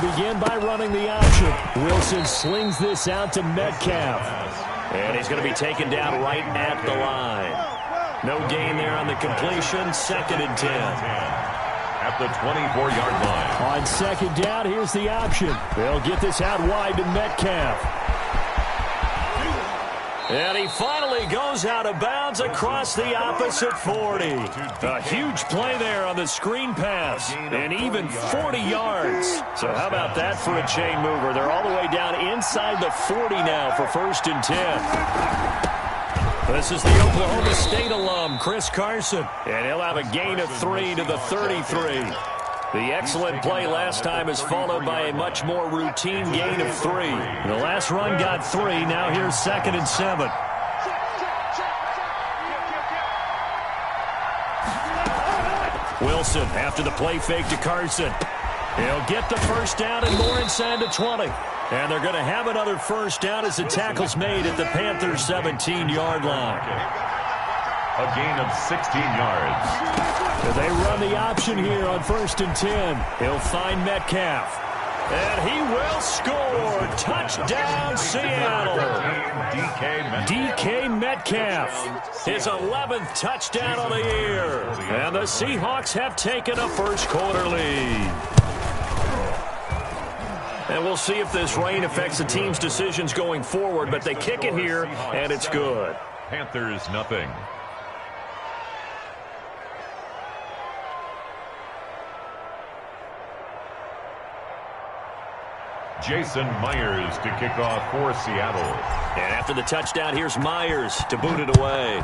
They'll begin by running the option. Wilson slings this out to Metcalf. And he's going to be taken down right at the line. No gain there on the completion. 2nd and 10. At the 24-yard line. On 2nd down, here's the option. They'll get this out wide to Metcalf. And he finally goes out of bounds across the opposite 40. A huge play there on the screen pass. And even 40 yards. So how about that for a chain mover? They're all the way down inside the 40 now for 1st and 10. This is the Oklahoma State alum, Chris Carson. And he'll have a gain of 3 to the 33. The excellent play last time is followed by a much more routine gain of 3. The last run got 3. Now here's 2nd and 7. Wilson after the play fake to Carson. He'll get the 1st down and more inside the 20. And they're going to have another 1st down as the tackle's made at the Panthers' 17-yard line. A gain of 16 yards. They run the option here on 1st and 10. He'll find Metcalf. And he will score. Touchdown, Seattle. DK Metcalf. His 11th touchdown of the year. And the Seahawks have taken a first-quarter lead. And we'll see if this rain affects the team's decisions going forward, but they kick it here, and it's good. Panthers, nothing. Jason Myers to kick off for Seattle. And after the touchdown, here's Myers to boot it away.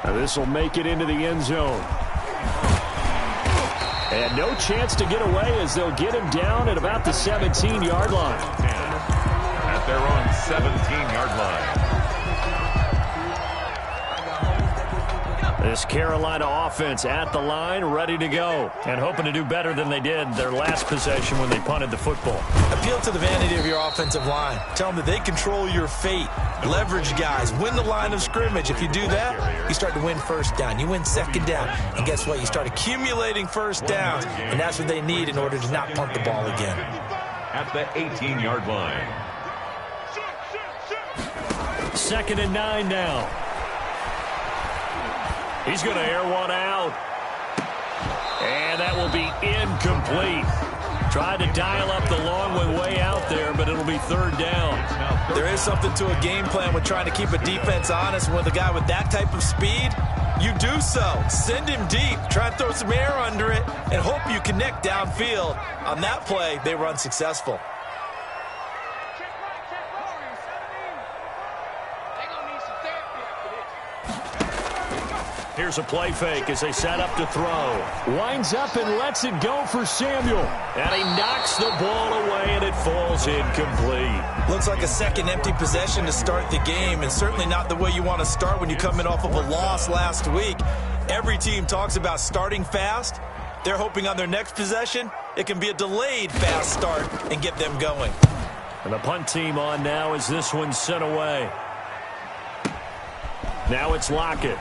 Now this will make it into the end zone. And no chance to get away as they'll get him down at about the 17-yard line. At their own 17-yard line. This Carolina offense at the line, ready to go, and hoping to do better than they did their last possession when they punted the football. Appeal to the vanity of your offensive line. Tell them that they control your fate. Leverage guys. Win the line of scrimmage. If you do that, you start to win 1st down. You win 2nd down. And guess what? You start accumulating 1st downs, and that's what they need in order to not punt the ball again. At the 18-yard line. 2nd and 9 now. He's going to air one out. And that will be incomplete. Tried to dial up the long one way out there, but it'll be 3rd down. There is something to a game plan with trying to keep a defense honest. With a guy with that type of speed, you do so. Send him deep. Try and throw some air under it and hope you connect downfield. On that play, they run successful. Here's a play fake as they set up to throw. Winds up and lets it go for Samuel. And he knocks the ball away, and it falls incomplete. Looks like a second empty possession to start the game, and certainly not the way you want to start when you're coming off of a loss last week. Every team talks about starting fast. They're hoping on their next possession, it can be a delayed fast start and get them going. And the punt team on now as this one's sent away. Now it's Lockett.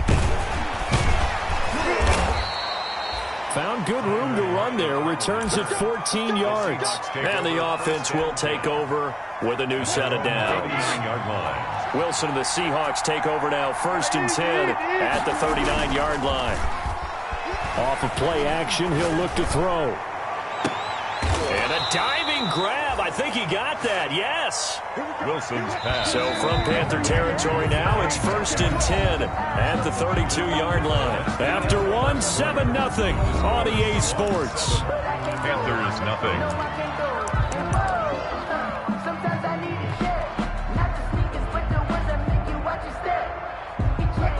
Found good room to run there. Returns at 14 yards. And the offense will take over with a new set of downs. Wilson and the Seahawks take over now. 1st and 10 at the 39-yard line. Off of play action, he'll look to throw. And a diving grab. I think he got that. Yes. Wilson's pass. So from Panther territory now, it's 1st and 10 at the 32-yard line. After one, 7-0 on EA Sports. Panthers, nothing.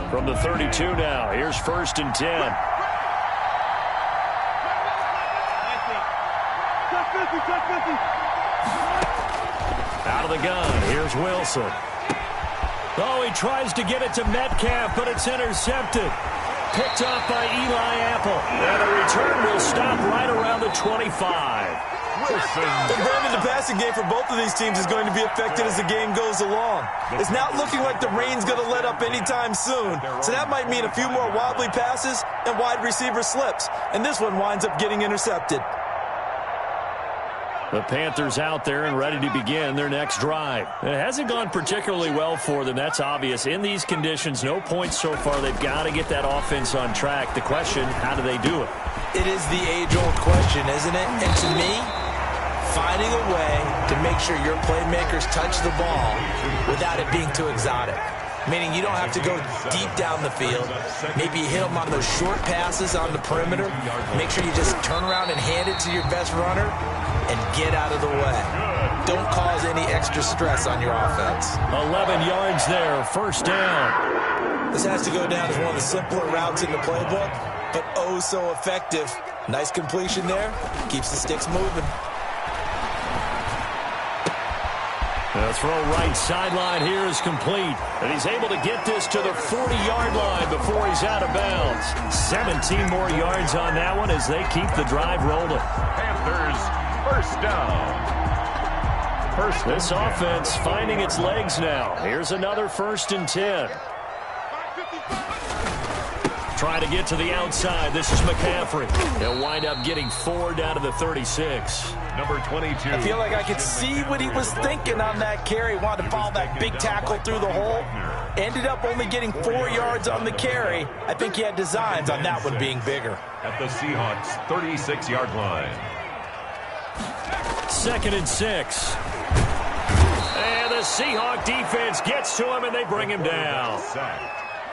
From the 32 now, here's 1st and 10. Out of the gun, here's Wilson. Oh, he tries to get it to Metcalf, but it's intercepted. Picked off by Eli Apple. And the return will stop right around the 25. And Brandon, the passing game for both of these teams is going to be affected as the game goes along. It's not looking like the rain's going to let up anytime soon, so that might mean a few more wobbly passes and wide receiver slips. And this one winds up getting intercepted. The Panthers out there and ready to begin their next drive. It hasn't gone particularly well for them. That's obvious. In these conditions, no points so far. They've got to get that offense on track. The question, how do they do it? It is the age-old question, isn't it? And to me, finding a way to make sure your playmakers touch the ball without it being too exotic. Meaning you don't have to go deep down the field. Maybe you hit them on those short passes on the perimeter. Make sure you just turn around and hand it to your best runner and get out of the way. Don't cause any extra stress on your offense. 11 yards there, first down. This has to go down as one of the simpler routes in the playbook, but oh so effective. Nice completion there. Keeps the sticks moving. The throw right sideline here is complete. And he's able to get this to the 40-yard line before he's out of bounds. 17 more yards on that one as they keep the drive rolling. Panthers, first down. This offense finding its legs now. Here's another 1st and 10. Try to get to the outside. This is McCaffrey. He'll wind up getting 4 down to the 36. Number 22. I feel like I could see what he was thinking on that carry. Wanted to follow that big tackle through the hole. Ended up only getting 4 yards on the carry. I think he had designs on that one being bigger. At the Seahawks' 36-yard line. 2nd and 6. And the Seahawk defense gets to him, and they bring him down.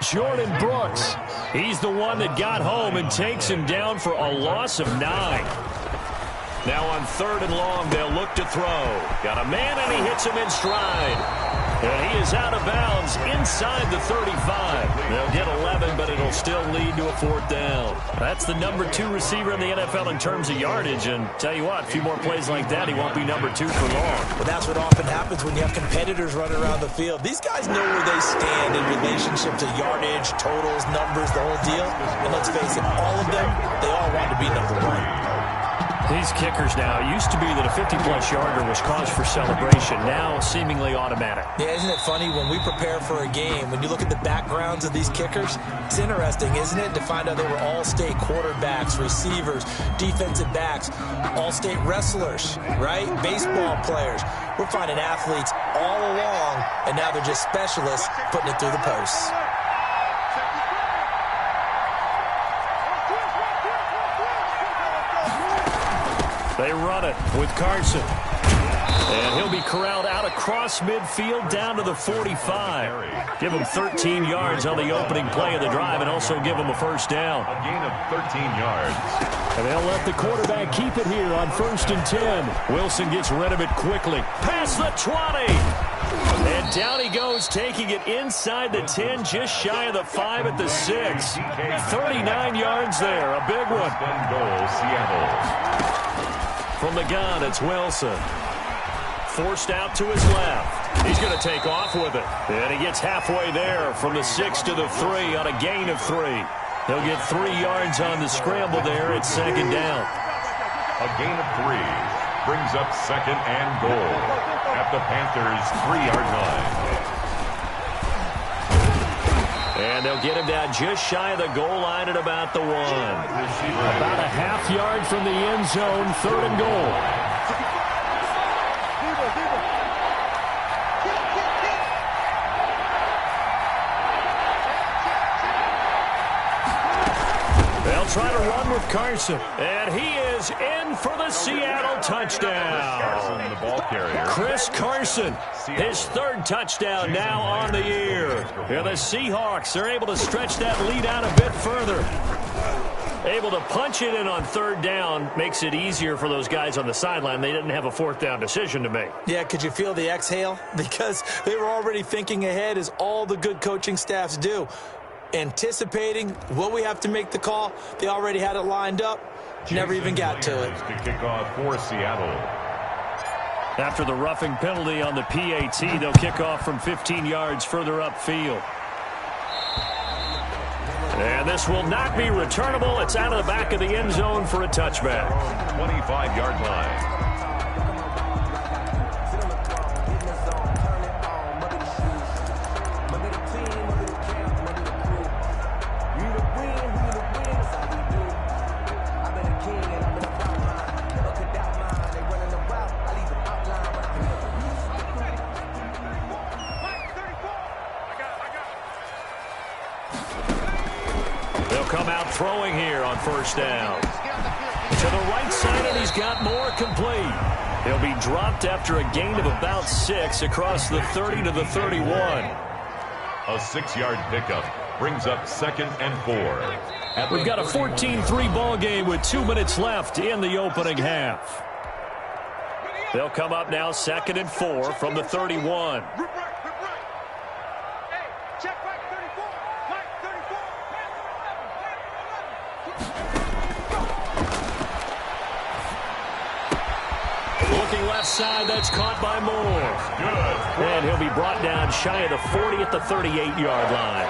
Jordan Brooks, he's the one that got home and takes him down for a loss of 9. Now on 3rd and long, they'll look to throw. Got a man, and he hits him in stride. And he is out of bounds inside the 35. They'll get 11, but it'll still lead to a 4th down. That's the number 2 receiver in the NFL in terms of yardage. And tell you what, a few more plays like that, he won't be number 2 for long. Well, that's what often happens when you have competitors running around the field. These guys know where they stand in relationship to yardage, totals, numbers, the whole deal. And let's face it, all of them, they all want to be number 1. These kickers now, it used to be that a 50-plus yarder was cause for celebration. Now, seemingly automatic. Yeah, isn't it funny when we prepare for a game, when you look at the backgrounds of these kickers, it's interesting, isn't it, to find out they were all-state quarterbacks, receivers, defensive backs, all-state wrestlers, right? Baseball players. We're finding athletes all along, and now they're just specialists putting it through the posts. They run it with Carson. And he'll be corralled out across midfield down to the 45. Give him 13 yards on the opening play of the drive and also give him a 1st down. A gain of 13 yards. And they'll let the quarterback keep it here on 1st and 10. Wilson gets rid of it quickly. Past the 20. And down he goes, taking it inside the 10, just shy of the 5 at the 6. 39 yards there, a big one. Goal, Seattle. From the gun, it's Wilson. Forced out to his left. He's going to take off with it. And he gets halfway there from the 6 to the 3 on a gain of 3. He'll get 3 yards on the scramble there at 2nd down. A gain of 3 brings up 2nd and goal at the Panthers' 3-yard line. And they'll get him down just shy of the goal line at about the 1. About a half yard from the end zone, 3rd and goal. They'll try to run with Carson. And he is in for the Seattle touchdown. The ball carrier. Chris Carson, his 3rd touchdown now on the year. And the Seahawks are able to stretch that lead out a bit further. Able to punch it in on 3rd down makes it easier for those guys on the sideline. They didn't have a 4th down decision to make. Yeah, could you feel the exhale? Because they were already thinking ahead, as all the good coaching staffs do. Anticipating, will we have to make the call? They already had it lined up. Never even got to it. To kick off for Seattle. After the roughing penalty on the PAT, they'll kick off from 15 yards further upfield. And this will not be returnable. It's out of the back of the end zone for a touchback. 25-yard line. They'll come out throwing here on first down. To the right side, and he's got more complete. He'll be dropped after a gain of about 6 across the 30 to the 31. A 6-yard pickup brings up 2nd and 4. We've got a 14-3 ball game with 2 minutes left in the opening half. They'll come up now 2nd and 4 from the 31. Looking left side, that's caught by Moore. Good. And he'll be brought down shy of the 40 at the 38-yard line.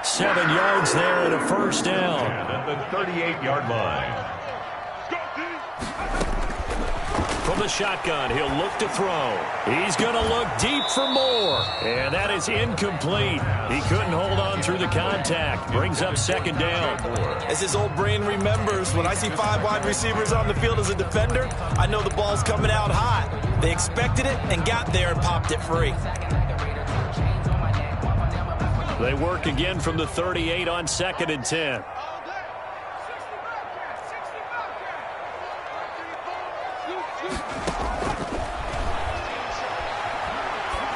7 yards there and a first down. And at the 38-yard line. From the shotgun, he'll look to throw. He's going to look deep for Moore. And that is incomplete. He couldn't hold on through the contact. Brings up 2nd down. As his old brain remembers, when I see 5 wide receivers on the field as a defender, I know the ball's coming out hot. They expected it and got there and popped it free. They work again from the 38 on 2nd and 10.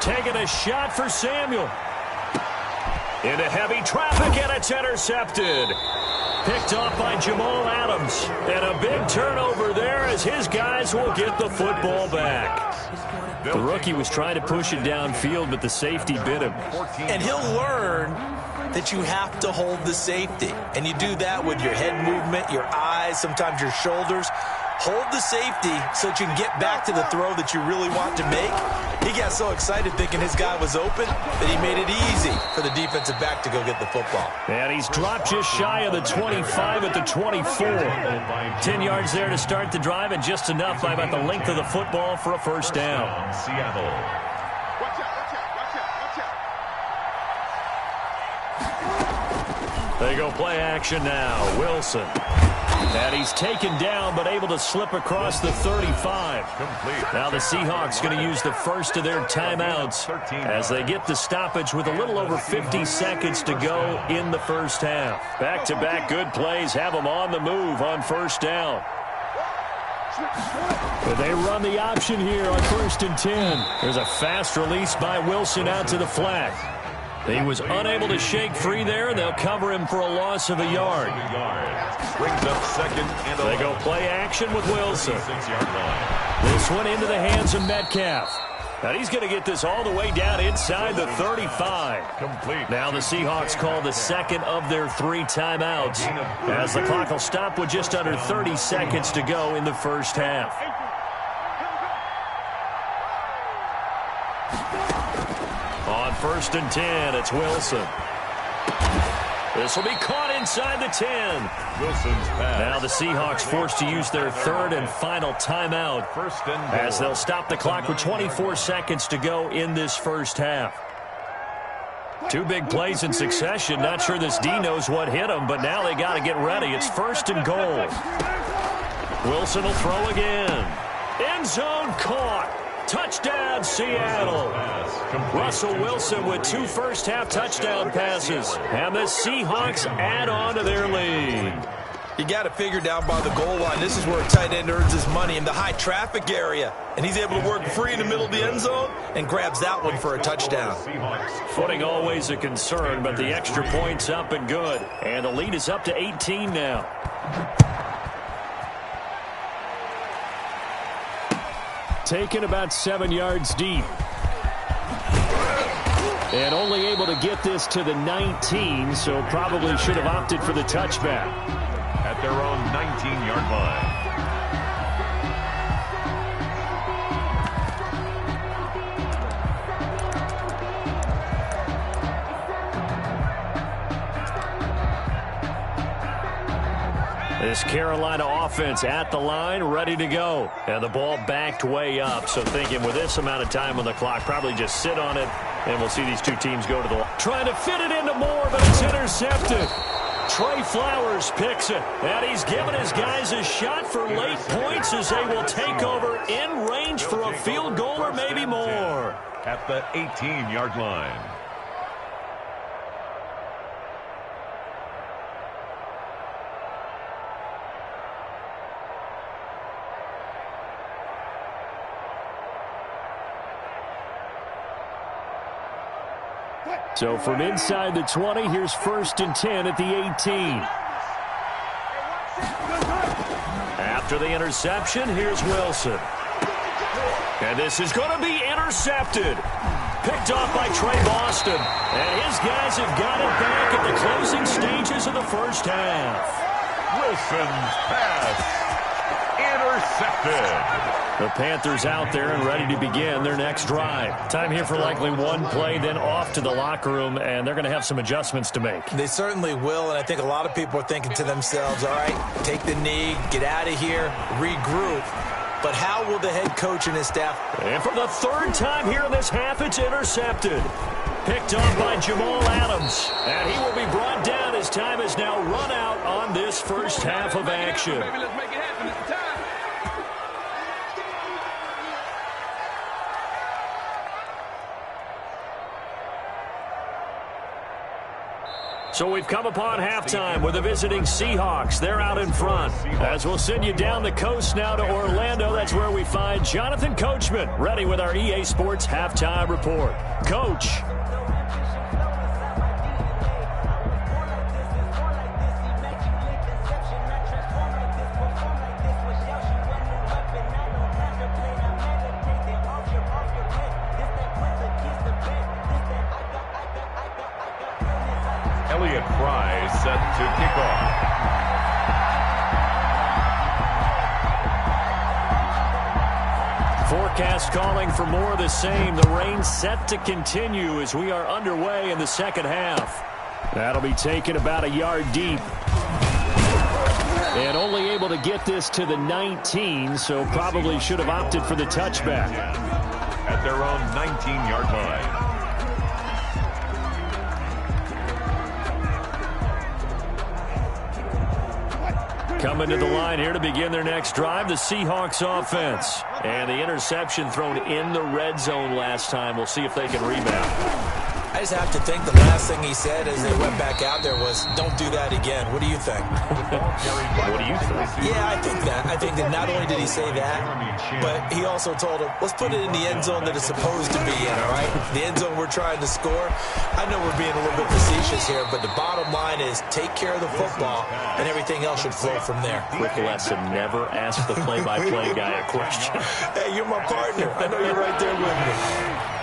Taking a shot for Samuel. Into heavy traffic, and it's intercepted. Picked off by Jamal Adams. And a big turnover there as his guys will get the football back. The rookie was trying to push it downfield, but the safety bit him. And he'll learn that you have to hold the safety. And you do that with your head movement, your eyes, sometimes your shoulders. Hold the safety so that you can get back to the throw that you really want to make. He got so excited thinking his guy was open that he made it easy for the defensive back to go get the football. And he's dropped just shy of the 25 at the 24. 10 yards there to start the drive, and just enough by about the length of the football for a first down. Seattle. They go play action now. Wilson. And he's taken down, but able to slip across the 35. Now the Seahawks going to use the first of their timeouts as they get the stoppage with a little over 50 seconds to go in the first half. Back-to-back good plays have them on the move on first down. But they run the option here on 1st and 10. There's a fast release by Wilson out to the flat. He was unable to shake free there, and they'll cover him for a loss of a yard. Brings up 2nd and 11. They go play action with Wilson. 6-yard line. This one into the hands of Metcalf. Now he's going to get this all the way down inside the 35. Complete. Now the Seahawks call the second of their 3 timeouts as the clock will stop with just under 30 seconds to go in the first half. On 1st and 10, it's Wilson. This will be caught inside the 10. Wilson's pass. Now the Seahawks forced to use their 3rd and final timeout as they'll stop the clock with 24 seconds to go in this first half. 2 big plays in succession. Not sure this D knows what hit him, but now they got to get ready. It's 1st and goal. Wilson will throw again. End zone caught. Touchdown, Seattle. Russell Wilson with 2 first-half touchdown passes. And the Seahawks add on to their lead. You got to figure down by the goal line. This is where a tight end earns his money, in the high traffic area. And he's able to work free in the middle of the end zone and grabs that one for a touchdown. Footing always a concern, but the extra point's up and good. And the lead is up to 18 now. Taken about 7 yards deep. And only able to get this to the 19, so probably should have opted for the touchback. At their own 19-yard line. This Carolina offense at the line, ready to go. And the ball backed way up. So thinking with this amount of time on the clock, probably just sit on it, and we'll see these 2 teams go to the line. Trying to fit it into Moore, but it's intercepted. Trey Flowers picks it. And he's giving his guys a shot for late points as they will take over in range for a field goal or maybe more. At the 18-yard line. So from inside the 20, here's 1st and 10 at the 18. After the interception, here's Wilson. And this is going to be intercepted. Picked off by Trey Boston. And his guys have got it back at the closing stages of the first half. Wilson's pass intercepted. The Panthers out there and ready to begin their next drive. Time here for likely one play, then off to the locker room, and they're going to have some adjustments to make. They certainly will, and I think a lot of people are thinking to themselves, all right, take the knee, get out of here, regroup. But how will the head coach and his staff? And for the 3rd time here in this half, it's intercepted. Picked up by Jamal Adams. And he will be brought down as time has now run out on this first half of action. So we've come upon halftime with the visiting Seahawks. They're out in front. As we'll send you down the coast now to Orlando, that's where we find Jonathan Coachman, ready with our EA Sports Halftime Report. Coach. Set to kick off. Forecast calling for more of the same. The rain set to continue as we are underway in the second half. That'll be taken about a yard deep. And only able to get this to the 19, so probably should have opted for the touchback. At their own 19-yard line. Coming to the line here to begin their next drive, the Seahawks offense. And the interception thrown in the red zone last time. We'll see if they can rebound. I just have to think the last thing he said as they went back out there was, don't do that again. What do you think? What do you think? Yeah, I think that. I think that not only did he say that, but he also told him, let's put it in the end zone that it's supposed to be in, all right? The end zone we're trying to score. I know we're being a little bit facetious here, but the bottom line is take care of the football, and everything else should flow from there. Quick lesson, never ask the play-by-play guy a question. Hey, you're my partner. I know you're right there with me.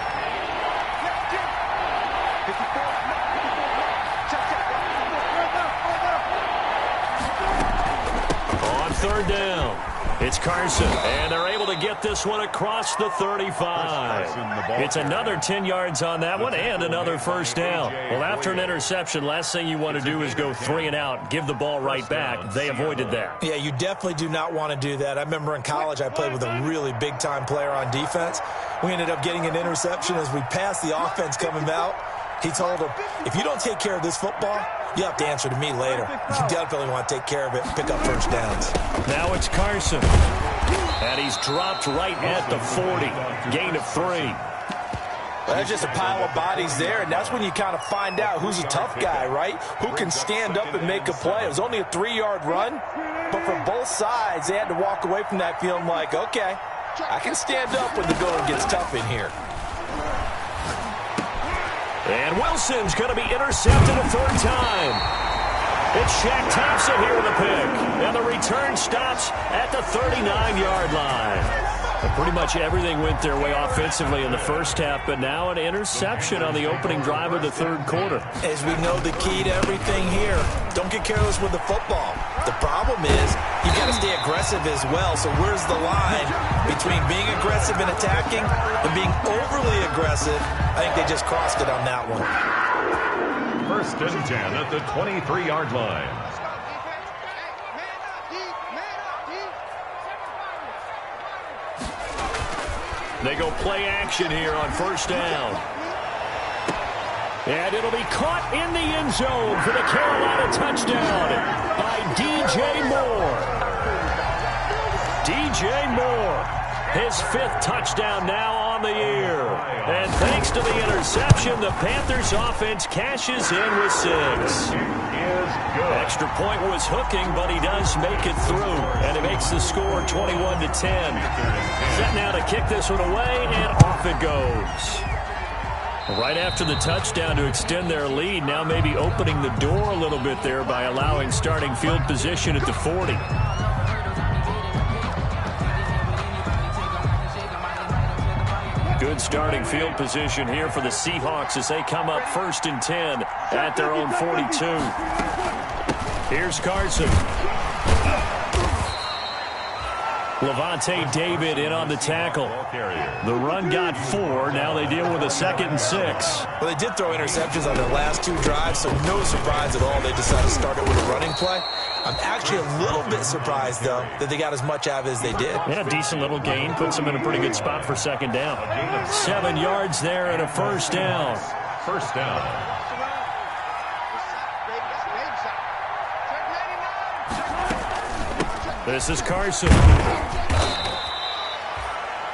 On 3rd down, it's Carson, and they're able to get this one across the 35. It's another 10 yards on that one and another first down. Well, after an interception, last thing you want to do is go 3 and out, give the ball right back. They avoided that. Yeah, you definitely do not want to do that. I remember in college I played with a really big-time player on defense. We ended up getting an interception as we passed the offense coming out. He told him, if you don't take care of this football, you have to answer to me later. You definitely want to take care of it and pick up first downs. Now it's Carson. And he's dropped right at the 40. Gain of 3. Well, that's just a pile of bodies there, and that's when you kind of find out who's a tough guy, right? Who can stand up and make a play. It was only a 3-yard run, but for both sides, they had to walk away from that feeling like, okay, I can stand up when the going gets tough in here. And Wilson's going to be intercepted a 3rd time. It's Shaq Thompson here with a pick. And the return stops at the 39-yard line. And pretty much everything went their way offensively in the first half, but now an interception on the opening drive of the 3rd quarter. As we know, the key to everything here, don't get careless with the football. The problem is you've got to stay aggressive as well. So where's the line between being aggressive and attacking and being overly aggressive? I think they just crossed it on that one. 1st and 10 at the 23-yard line. They go play action here on 1st down. And it'll be caught in the end zone for the Carolina touchdown by DJ Moore. DJ Moore, his 5th touchdown now on the year. And thanks to the interception, the Panthers offense cashes in with 6. Extra point was hooking, but he does make it through. And it makes the score 21-10. Set now to kick this one away, and off it goes. Right after the touchdown to extend their lead, now maybe opening the door a little bit there by allowing starting field position at the 40. Good starting field position here for the Seahawks as they come up 1st and 10 at their own 42. Here's Carson. Levante David in on the tackle. The run got 4. Now they deal with a 2nd and 6. Well, they did throw interceptions on their last 2 drives, so no surprise at all they decided to start it with a running play. I'm actually a little bit surprised, though, that they got as much out of it as they did. Yeah, decent little gain. Puts them in a pretty good spot for 2nd down. 7 yards there and a 1st down. First down. This is Carson.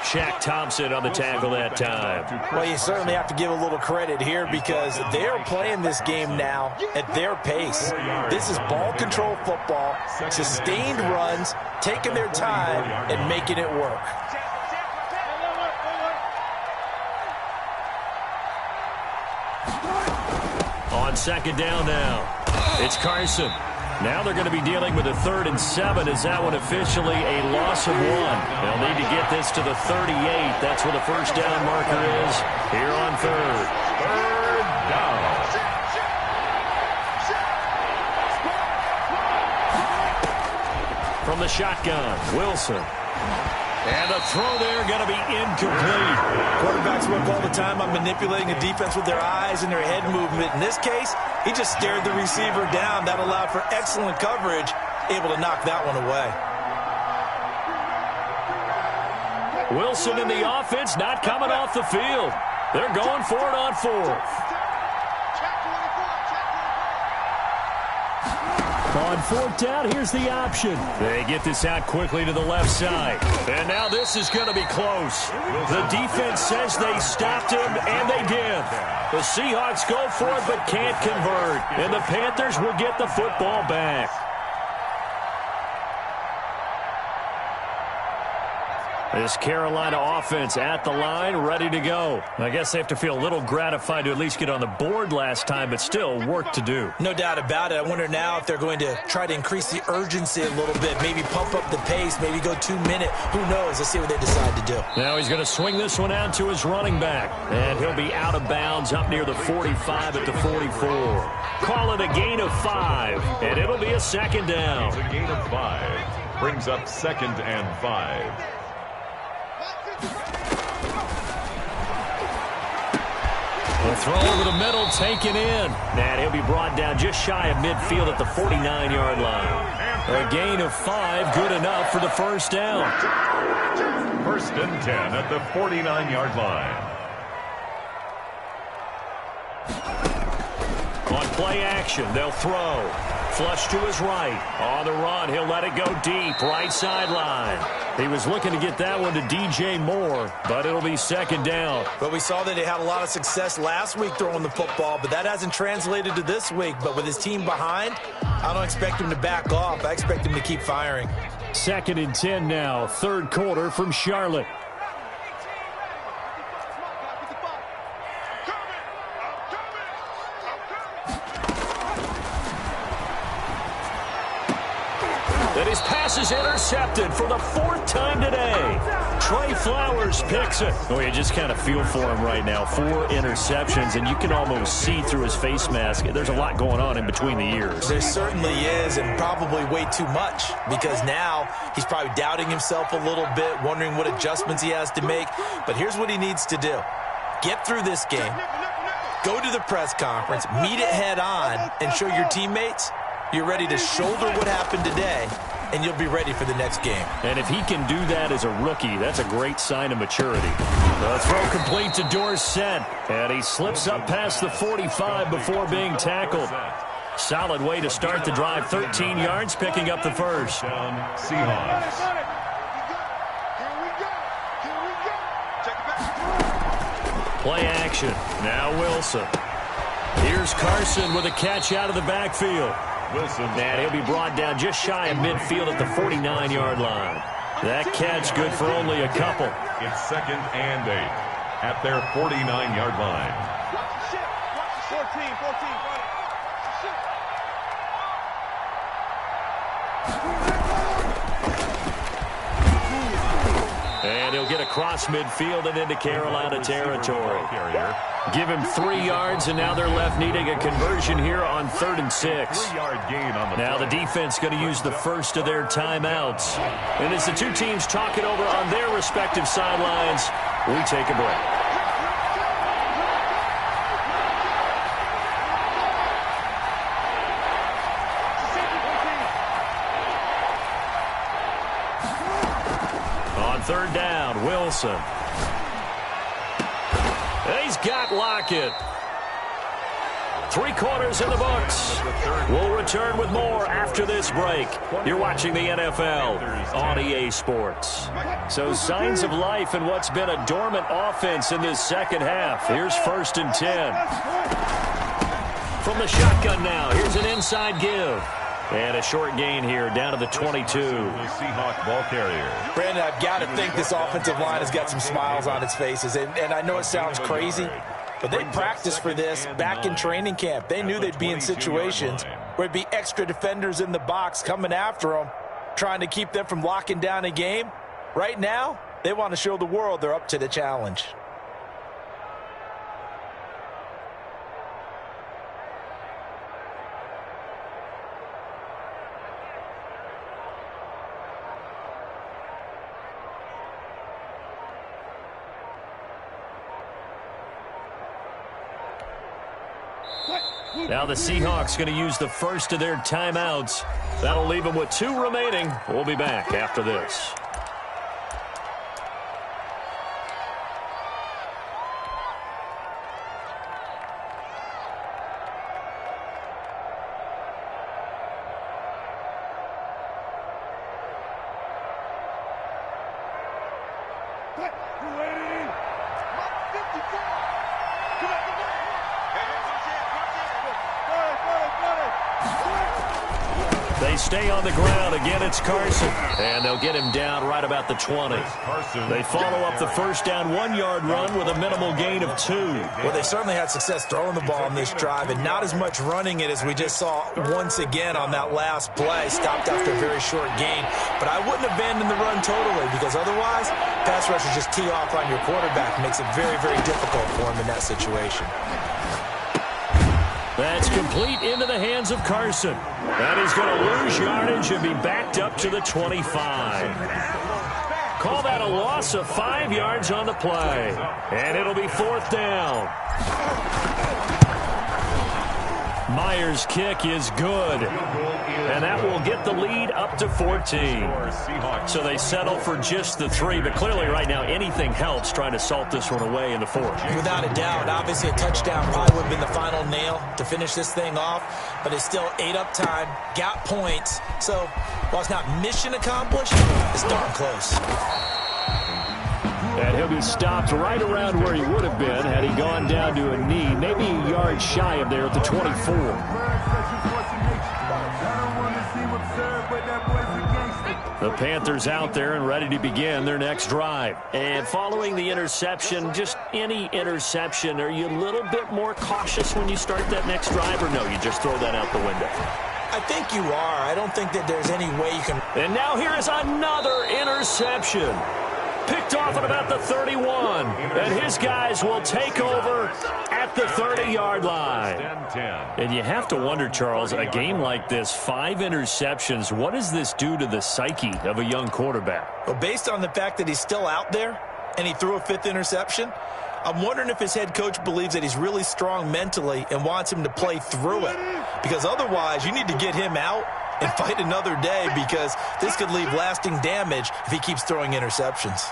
Shaq Thompson on the tackle that time. Well, you certainly have to give a little credit here because they're playing this game now at their pace. This is ball control football, sustained runs, taking their time and making it work. On 2nd down now, it's Carson. Now they're going to be dealing with a 3rd and 7. Is that one officially a loss of 1? They'll need to get this to the 38. That's where the 1st down marker is here on 3rd. 3rd down. From the shotgun, Wilson. And the throw there going to be incomplete. Quarterbacks work all the time on manipulating a defense with their eyes and their head movement. In this case, he just stared the receiver down. That allowed for excellent coverage, able to knock that one away. Wilson in the offense not coming off the field. They're going for it on 4th. On 4th down, here's the option. They get this out quickly to the left side. And now this is going to be close. The defense says they stopped him, and they did. The Seahawks go for it but can't convert. And the Panthers will get the football back. This Carolina offense at the line, ready to go. I guess they have to feel a little gratified to at least get on the board last time, but still work to do. No doubt about it. I wonder now if they're going to try to increase the urgency a little bit, maybe pump up the pace, maybe go 2-minute. Who knows? Let's see what they decide to do. Now he's going to swing this one out to his running back, and he'll be out of bounds up near the 45 at the 44. Call it a gain of 5, and it'll be a 2nd down. It's a gain of 5. Brings up 2nd and 5. The throw over the middle, taken in. And he'll be brought down just shy of midfield at the 49-yard line. A gain of 5, good enough for the 1st down. 1st and 10 at the 49-yard line. On play action, they'll throw. Flush to his right. On the run, he'll let it go deep. Right sideline. He was looking to get that one to DJ Moore, but it'll be 2nd down. But we saw that he had a lot of success last week throwing the football, but that hasn't translated to this week. But with his team behind, I don't expect him to back off. I expect him to keep firing. 2nd and 10 now, 3rd quarter from Charlotte. And his pass is intercepted for the 4th time today. Trey Flowers picks it. Oh, you just kind of feel for him right now. 4 interceptions, and you can almost see through his face mask. There's a lot going on in between the ears. There certainly is, and probably way too much, because now he's probably doubting himself a little bit, wondering what adjustments he has to make. But here's what he needs to do. Get through this game. Go to the press conference, meet it head on, and show your teammates you're ready to shoulder what happened today, and you'll be ready for the next game. And if he can do that as a rookie, that's a great sign of maturity. The throw complete to Dorsett, and he slips up past the 45 before being tackled. Solid way to start the drive. 13 yards, picking up the 1st. Seahawks. Play action. Now Wilson. Here's Carson with a catch out of the backfield. Wilson. And he'll be brought down just shy of midfield at the 49-yard line. That catch good for only a couple. It's 2nd and 8 at their 49-yard line. And he'll get across midfield and into Carolina territory. Give him 3 yards, and now they're left needing a conversion here on 3rd and 6. Now the defense going to use the first of their timeouts. And as the two teams talk it over on their respective sidelines, we take a break. On 3rd down, Wilson. He's got Lockett. 3 quarters in the books. We'll return with more after this break. You're watching the NFL on EA Sports. So signs of life in what's been a dormant offense in this second half. Here's 1st and 10. From the shotgun now, here's an inside give. And a short gain here down to the 22. The Seahawk ball carrier. Brandon, I've got to think this offensive line has got some smiles on its faces. And I know it sounds crazy, but they practiced for this back in training camp. They knew they'd be in situations where it'd be extra defenders in the box coming after them, trying to keep them from locking down a game. Right now, they want to show the world they're up to the challenge. Now the Seahawks going to use the first of their timeouts. That'll leave them with 2 remaining. We'll be back after this. They stay on the ground. Again, it's Carson. And they'll get him down right about the 20. They follow up the first down 1-yard run with a minimal gain of 2. Well, they certainly had success throwing the ball on this drive and not as much running it as we just saw once again on that last play. Stopped after a very short gain. But I wouldn't abandon the run totally because otherwise, pass rushers just tee off on your quarterback. Makes it very, very difficult for him in that situation. That's complete into the hands of Carson. And he's going to lose yardage and be backed up to the 25. Call that a loss of 5 yards on the play. And it'll be 4th down. Myers' kick is good. And that will get the lead up to 14. So they settle for just the 3. But clearly right now anything helps trying to salt this one away in the 4th. Without a doubt. Obviously a touchdown probably would have been the final nail to finish this thing off. But it's still ate up time. Got points. So while it's not mission accomplished, it's darn close. And he'll be stopped right around where he would have been had he gone down to a knee. Maybe a yard shy of there at the 24. The Panthers out there and ready to begin their next drive. And following the interception, just any interception, are you a little bit more cautious when you start that next drive, or no, you just throw that out the window? I think you are. I don't think that there's any way you can. And now here is another interception. Picked off at about the 31. And his guys will take over at the 30-yard line. And you have to wonder, Charles, a game like this, 5 interceptions, what does this do to the psyche of a young quarterback? Well, based on the fact that he's still out there and he threw a 5th interception, I'm wondering if his head coach believes that he's really strong mentally and wants him to play through it. Because otherwise, you need to get him out and fight another day, because this could leave lasting damage if he keeps throwing interceptions.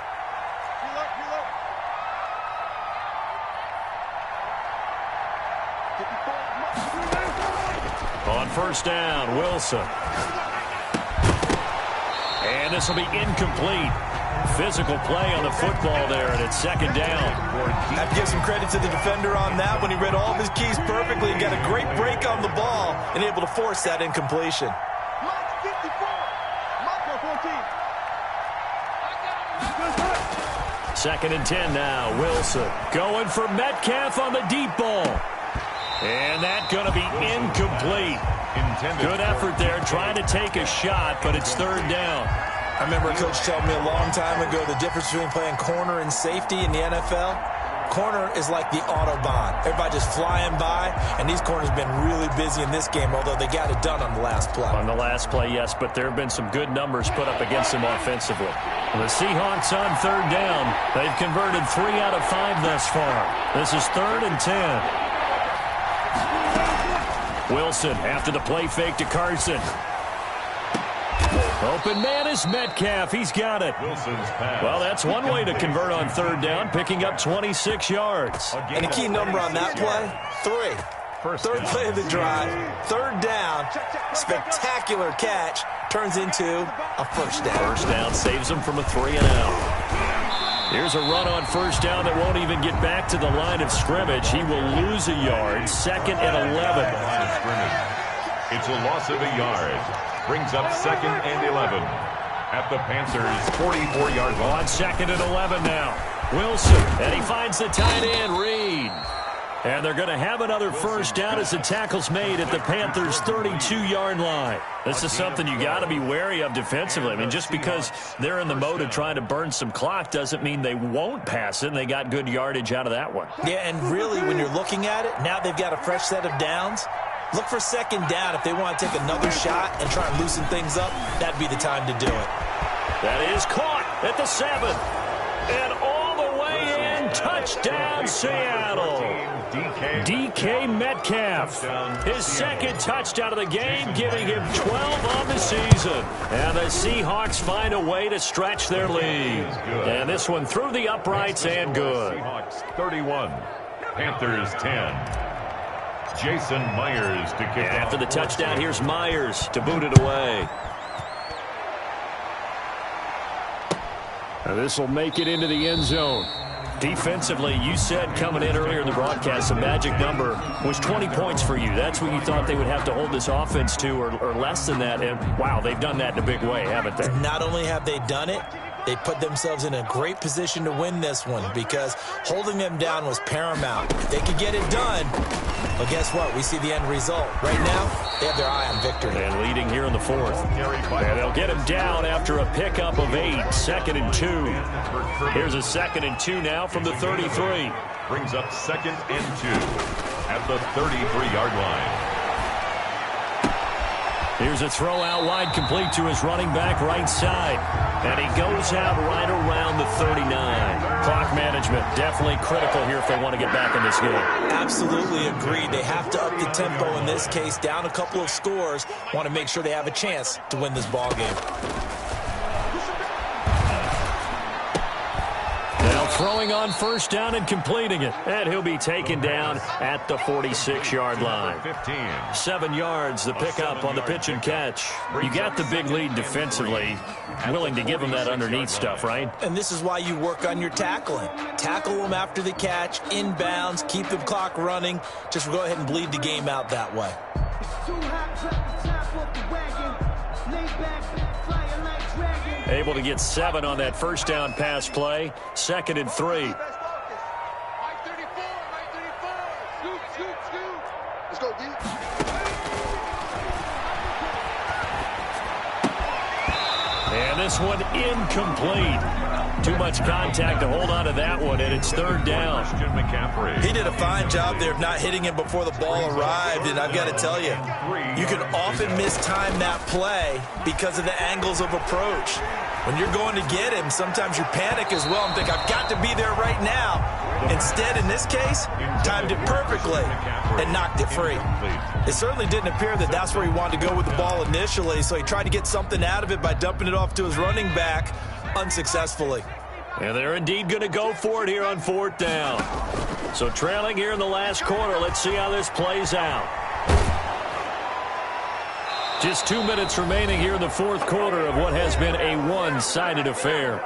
On 1st down, Wilson. And this will be incomplete. Physical play on the football there, and it's 2nd down. I have to give some credit to the defender on that when he read all of his keys perfectly and got a great break on the ball and able to force that incompletion. 2nd and 10 now. Wilson going for Metcalf on the deep ball. And that's going to be incomplete. Good effort there, trying to take a shot, but it's third down. I remember a coach telling me a long time ago the difference between playing corner and safety in the NFL. Corner is like the Autobahn. Everybody just flying by, and these corners have been really busy in this game, although they got it done on the last play. On the last play, yes, but there have been some good numbers put up against them offensively. The Seahawks on third down. They've converted 3 out of 5 thus far. This is 3rd and 10. Wilson after the play fake to Carson. Open man is Metcalf. He's got it. Well, that's one way to convert on third down, picking up 26 yards. And a key number on that play, 3. Third play of the drive, third down, spectacular catch, turns into a first down. First down saves him from a 3-and-out. Here's a run on first down that won't even get back to the line of scrimmage. He will lose a yard, 2nd and 11. It's a loss of a yard. Brings up 2nd and 11 at the Panthers' 44-yard line. On 2nd and 11 now. Wilson, and he finds the tight end, Reed. And they're going to have another first down as the tackle's made at the Panthers' 32-yard line. This is something you got to be wary of defensively. I mean, just because they're in the mode of trying to burn some clock doesn't mean they won't pass it, and they got good yardage out of that one. Yeah, and really, when you're looking at it, now they've got a fresh set of downs. Look for 2nd down. If they want to take another shot and try and loosen things up, that'd be the time to do it. That is caught at the 7. And all the way in, touchdown Seattle. DK Metcalf, his 2nd touchdown of the game, giving him 12 on the season. And the Seahawks find a way to stretch their lead. And this one through the uprights and good. Seahawks 31, Panthers 10. Jason Myers to kick off. After the touchdown, here's Myers to boot it away. Now this will make it into the end zone. Defensively, you said coming in earlier in the broadcast, the magic number was 20 points for you. That's what you thought they would have to hold this offense to, or less than that. And, wow, they've done that in a big way, haven't they? Not only have they done it, they put themselves in a great position to win this one because holding them down was paramount. If they could get it done, well, guess what? We see the end result. Right now, they have their eye on victory. And leading here in the 4th. And they'll get him down after a pickup of 8. 2nd and 2. Here's a 2nd and 2 now from the 33. Brings up 2nd and 2 at the 33-yard line. Here's a throw out wide, complete to his running back right side. And he goes out right around the 39. Clock management definitely critical here if they want to get back in this game. Absolutely agreed. They have to up the tempo in this case, down a couple of scores. Want to make sure they have a chance to win this ball game. Now throwing on first down and completing it. And he'll be taken down at the 46-yard line. 7 yards, the pickup on the pitch and catch. You got the big lead defensively. Willing to give them that underneath stuff, right? And this is why you work on your tackling. Tackle them after the catch, inbounds, keep the clock running. Just go ahead and bleed the game out that way. Able to get 7 on that first down pass play. 2nd and 3. Let's go, D. And this one incomplete. Too much contact to hold on to that one, and it's 3rd down. He did a fine job there of not hitting him before the ball arrived, and I've got to tell you, you can often mistime that play because of the angles of approach. When you're going to get him, sometimes you panic as well and think, I've got to be there right now. Instead, in this case, timed it perfectly and knocked it free. It certainly didn't appear that that's where he wanted to go with the ball initially, so he tried to get something out of it by dumping it off to his running back unsuccessfully. And they're indeed going to go for it here on 4th down. So trailing here in the last quarter, let's see how this plays out. Just 2 minutes remaining here in the 4th quarter of what has been a one-sided affair.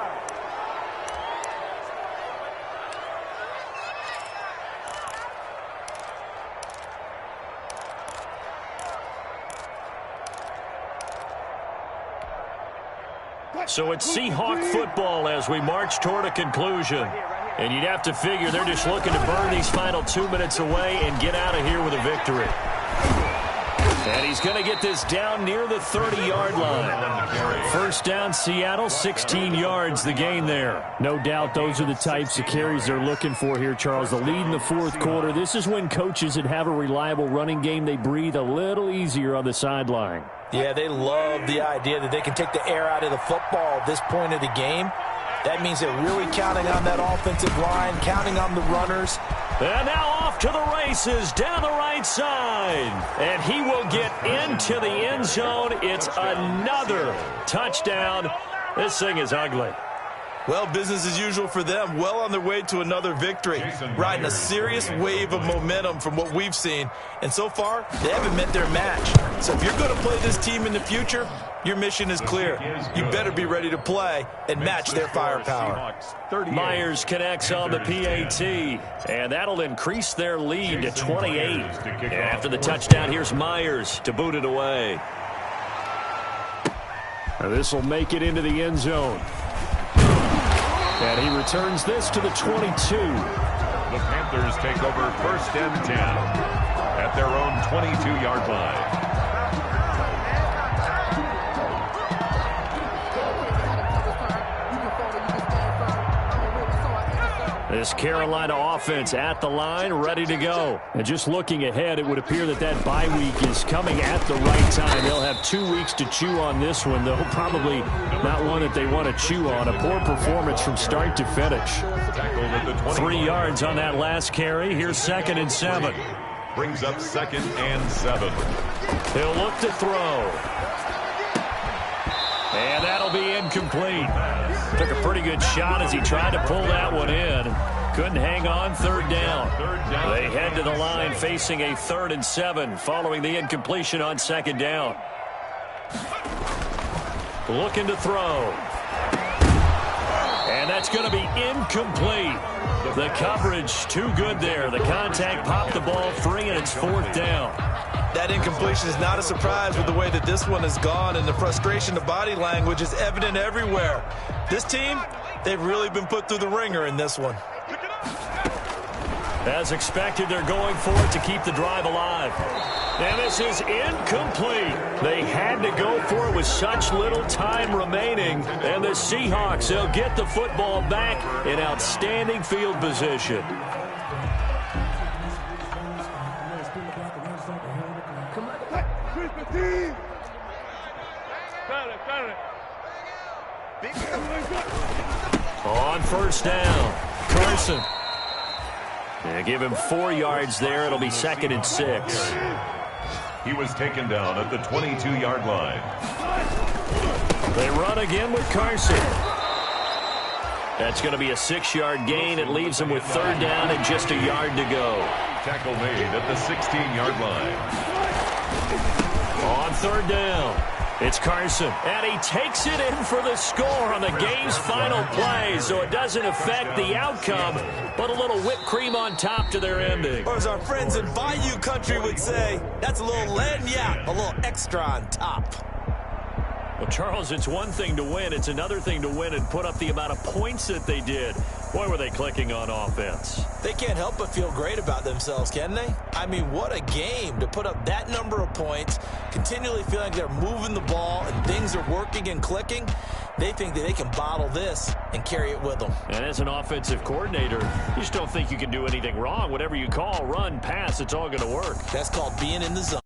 So it's Seahawk football as we march toward a conclusion. And you'd have to figure they're just looking to burn these final 2 minutes away and get out of here with a victory. And he's going to get this down near the 30-yard line. First down, Seattle, 16 yards the gain there. No doubt those are the types of carries they're looking for here, Charles. The lead in the fourth quarter. This is when coaches that have a reliable running game, they breathe a little easier on the sideline. Yeah, they love the idea that they can take the air out of the football at this point of the game. That means they're really counting on that offensive line, counting on the runners. And now off to the races down the right side. And he will get into the end zone. It's another touchdown. This thing is ugly. Well, business as usual for them. Well on their way to another victory. Riding a serious wave of momentum from what we've seen. And so far, they haven't met their match. So if you're going to play this team in the future, your mission is clear. You better be ready to play and match their firepower. Myers connects on the PAT, and that'll increase their lead to 28. After the touchdown, here's Myers to boot it away. This will make it into the end zone. And he returns this to the 22. The Panthers take over first and 10 at their own 22-yard line. This Carolina offense at the line, ready to go. And just looking ahead, it would appear that that bye week is coming at the right time. They'll have 2 weeks to chew on this one, though probably not one that they want to chew on. A poor performance from start to finish. 3 yards on that last carry. Here's 2nd and 7. Brings up 2nd and 7. He'll look to throw. And that'll be incomplete. Took a pretty good shot as he tried to pull that one in. Couldn't hang on. 3rd down. They head to the line facing a 3rd and 7 following the incompletion on 2nd down. Looking to throw. And that's going to be incomplete. The coverage too good there. The contact popped the ball free, and it's 4th down. That incompletion is not a surprise with the way that this one has gone, and the frustration, the body language is evident everywhere. This team, they've really been put through the ringer in this one. As expected, they're going for it to keep the drive alive. And this is incomplete. They had to go for it with such little time remaining. And the Seahawks, they'll get the football back in outstanding field position. On 1st down, Carson. They give him 4 yards there. It'll be 2nd and 6. He was taken down at the 22-yard line. They run again with Carson. That's going to be a 6-yard gain. It leaves him with 3rd down and just a yard to go. Tackle made at the 16-yard line. On 3rd down, it's Carson. And he takes it in for the score on the game's final play, so it doesn't affect the outcome, but a little whipped cream on top to their ending. Or as our friends in Bayou Country would say, that's a little lagniappe, a little extra on top. Well, Charles, it's one thing to win. It's another thing to win and put up the amount of points that they did. Boy, were they clicking on offense. They can't help but feel great about themselves, can they? I mean, what a game to put up that number of points, continually feeling like they're moving the ball and things are working and clicking. They think that they can bottle this and carry it with them. And as an offensive coordinator, you just don't think you can do anything wrong. Whatever you call, run, pass, it's all going to work. That's called being in the zone.